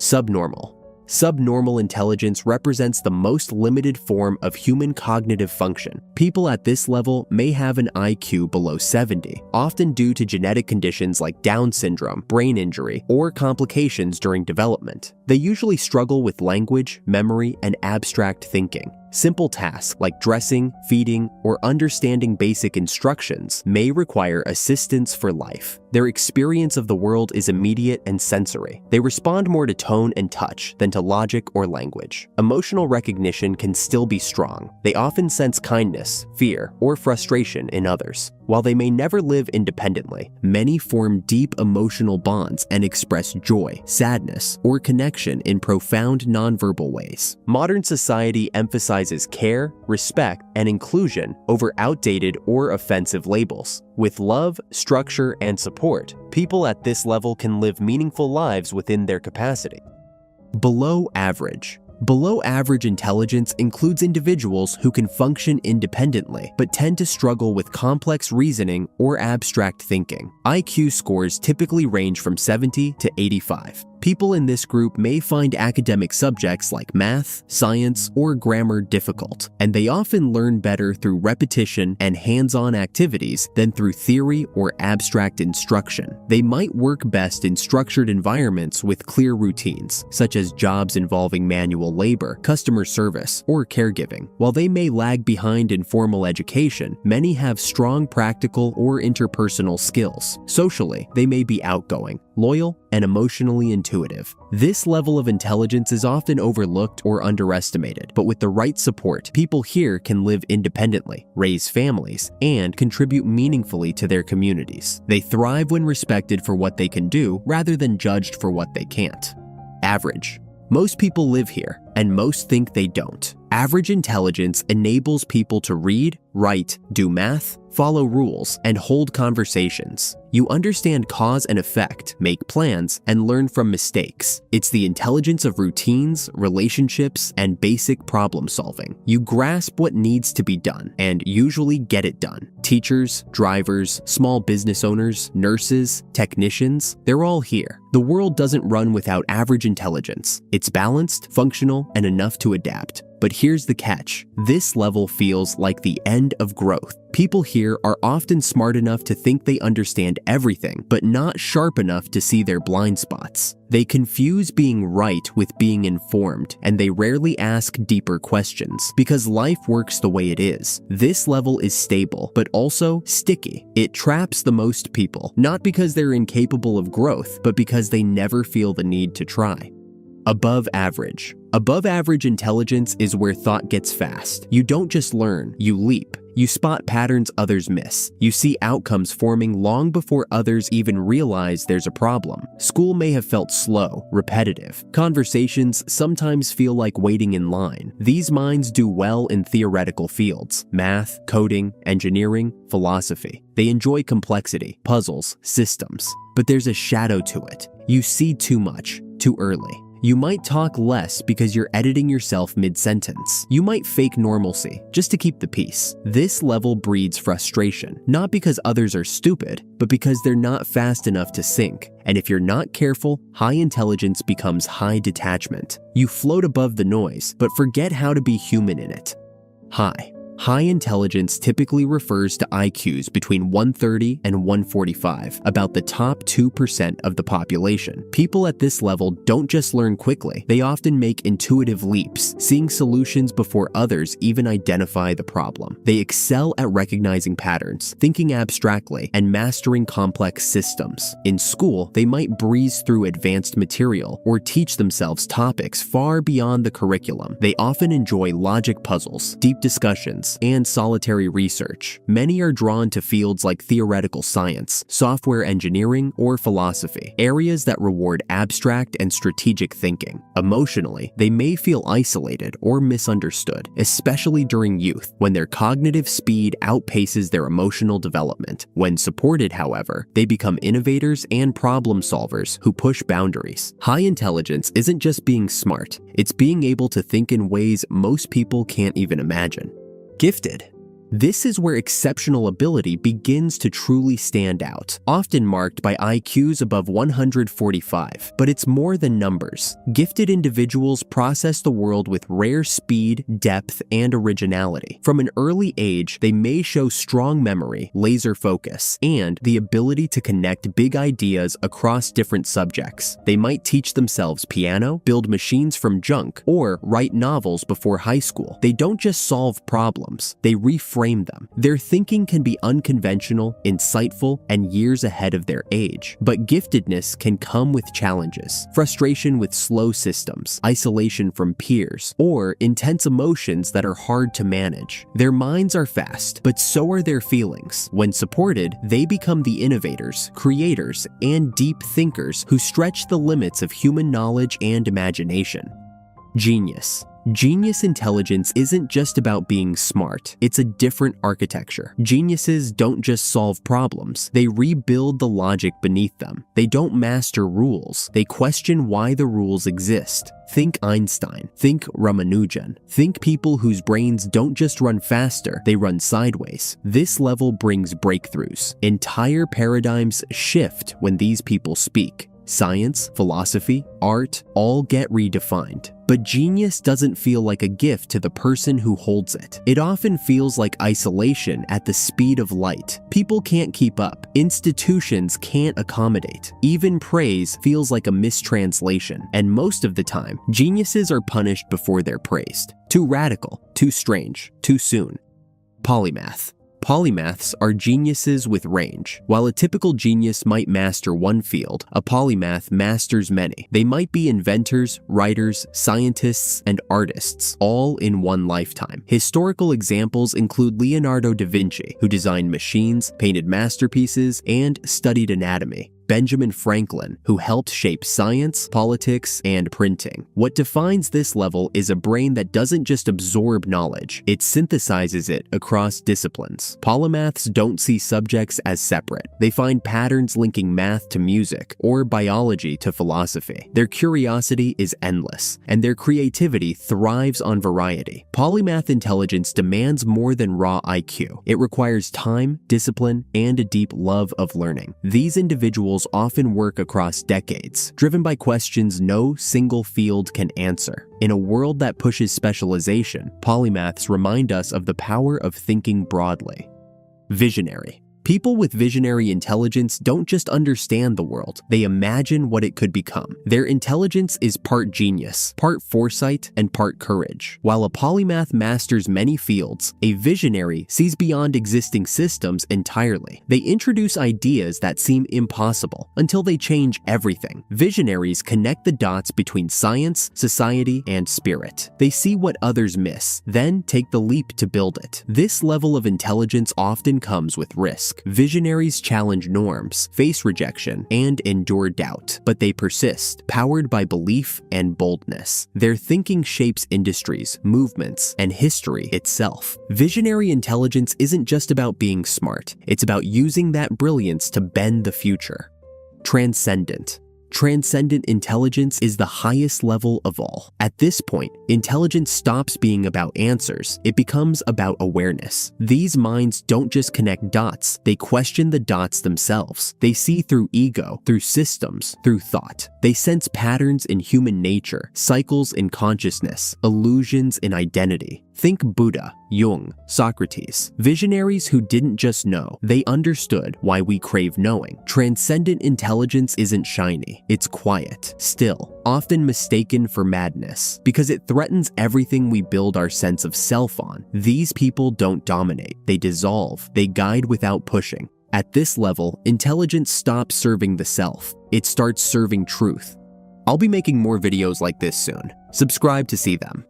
Subnormal. Subnormal intelligence represents the most limited form of human cognitive function. People at this level may have an IQ below 70, often due to genetic conditions like Down syndrome, brain injury, or complications during development. They usually struggle with language, memory, and abstract thinking. Simple tasks like dressing, feeding, or understanding basic instructions may require assistance for life. Their experience of the world is immediate and sensory. They respond more to tone and touch than to logic or language. Emotional recognition can still be strong. They often sense kindness, fear, or frustration in others. While they may never live independently, many form deep emotional bonds and express joy, sadness, or connection in profound nonverbal ways. Modern society emphasizes care, respect, and inclusion over outdated or offensive labels. With love, structure, and support, people at this level can live meaningful lives within their capacity. Below average. Below average intelligence includes individuals who can function independently but tend to struggle with complex reasoning or abstract thinking. IQ scores typically range from 70 to 85. People in this group may find academic subjects like math, science, or grammar difficult, and they often learn better through repetition and hands-on activities than through theory or abstract instruction. They might work best in structured environments with clear routines, such as jobs involving manual labor, customer service, or caregiving. While they may lag behind in formal education, many have strong practical or interpersonal skills. Socially, they may be outgoing, loyal, and emotionally intuitive. This level of intelligence is often overlooked or underestimated, but with the right support, people here can live independently, raise families, and contribute meaningfully to their communities. They thrive when respected for what they can do rather than judged for what they can't. Average. Most people live here, and most think they don't. Average intelligence enables people to read, write, do math, follow rules, and hold conversations. You understand cause and effect, make plans, and learn from mistakes. It's the intelligence of routines, relationships, and basic problem solving. You grasp what needs to be done, and usually get it done. Teachers, drivers, small business owners, nurses, technicians, they're all here. The world doesn't run without average intelligence. It's balanced, functional, and enough to adapt. But here's the catch. This level feels like the end of growth. People here are often smart enough to think they understand everything, but not sharp enough to see their blind spots. They confuse being right with being informed, and they rarely ask deeper questions because life works the way it is. This level is stable, but also sticky. It traps the most people, not because they're incapable of growth, but because they never feel the need to try. Above average. Above average intelligence is where thought gets fast. You don't just learn, you leap. You spot patterns others miss. You see outcomes forming long before others even realize there's a problem. School may have felt slow, repetitive. Conversations sometimes feel like waiting in line. These minds do well in theoretical fields: math, coding, engineering, philosophy. They enjoy complexity, puzzles, systems. But there's a shadow to it. You see too much, too early. You might talk less because you're editing yourself mid-sentence. You might fake normalcy just to keep the peace. This level breeds frustration, not because others are stupid, but because they're not fast enough to sync. And if you're not careful, high intelligence becomes high detachment. You float above the noise, but forget how to be human in it. High. High intelligence typically refers to IQs between 130 and 145, about the top 2% of the population. People at this level don't just learn quickly, they often make intuitive leaps, seeing solutions before others even identify the problem. They excel at recognizing patterns, thinking abstractly, and mastering complex systems. In school, they might breeze through advanced material or teach themselves topics far beyond the curriculum. They often enjoy logic puzzles, deep discussions, and solitary research. Many are drawn to fields like theoretical science, software engineering, or philosophy, areas that reward abstract and strategic thinking. Emotionally, they may feel isolated or misunderstood, especially during youth, when their cognitive speed outpaces their emotional development. When supported, however, they become innovators and problem solvers who push boundaries. High intelligence isn't just being smart, it's being able to think in ways most people can't even imagine. Gifted. This is where exceptional ability begins to truly stand out, often marked by IQs above 145. But it's more than numbers. Gifted individuals process the world with rare speed, depth, and originality. From an early age, they may show strong memory, laser focus, and the ability to connect big ideas across different subjects. They might teach themselves piano, build machines from junk, or write novels before high school. They don't just solve problems, they reframe them. Their thinking can be unconventional, insightful, and years ahead of their age. But giftedness can come with challenges: frustration with slow systems, isolation from peers, or intense emotions that are hard to manage. Their minds are fast, but so are their feelings. When supported, they become the innovators, creators, and deep thinkers who stretch the limits of human knowledge and imagination. Genius. Genius intelligence isn't just about being smart, it's a different architecture. Geniuses don't just solve problems, they rebuild the logic beneath them. They don't master rules, they question why the rules exist. Think Einstein, think Ramanujan, think people whose brains don't just run faster, they run sideways. This level brings breakthroughs. Entire paradigms shift when these people speak. Science, philosophy, art, all get redefined. But genius doesn't feel like a gift to the person who holds it. It often feels like isolation at the speed of light. People can't keep up. Institutions can't accommodate. Even praise feels like a mistranslation. And most of the time, geniuses are punished before they're praised. Too radical, too strange, too soon. Polymath. Polymaths are geniuses with range. While a typical genius might master one field, a polymath masters many. They might be inventors, writers, scientists, and artists, all in one lifetime. Historical examples include Leonardo da Vinci, who designed machines, painted masterpieces, and studied anatomy. Benjamin Franklin, who helped shape science, politics, and printing. What defines this level is a brain that doesn't just absorb knowledge, it synthesizes it across disciplines. Polymaths don't see subjects as separate. They find patterns linking math to music, or biology to philosophy. Their curiosity is endless, and their creativity thrives on variety. Polymath intelligence demands more than raw IQ. It requires time, discipline, and a deep love of learning. These individuals often work across decades, driven by questions no single field can answer. In a world that pushes specialization, polymaths remind us of the power of thinking broadly. Visionary. People with visionary intelligence don't just understand the world, they imagine what it could become. Their intelligence is part genius, part foresight, and part courage. While a polymath masters many fields, a visionary sees beyond existing systems entirely. They introduce ideas that seem impossible until they change everything. Visionaries connect the dots between science, society, and spirit. They see what others miss, then take the leap to build it. This level of intelligence often comes with risk. Visionaries challenge norms, face rejection, and endure doubt, but they persist, powered by belief and boldness. Their thinking shapes industries, movements, and history itself. Visionary intelligence isn't just about being smart, it's about using that brilliance to bend the future. Transcendent. Transcendent intelligence is the highest level of all. At this point, intelligence stops being about answers. It becomes about awareness. These minds don't just connect dots, they question the dots themselves. They see through ego, through systems, through thought. They sense patterns in human nature, cycles in consciousness, illusions in identity. Think Buddha, Jung, Socrates. Visionaries who didn't just know, they understood why we crave knowing. Transcendent intelligence isn't shiny, it's quiet, still, often mistaken for madness, because it threatens everything we build our sense of self on. These people don't dominate, they dissolve, they guide without pushing. At this level, intelligence stops serving the self, it starts serving truth. I'll be making more videos like this soon. Subscribe to see them.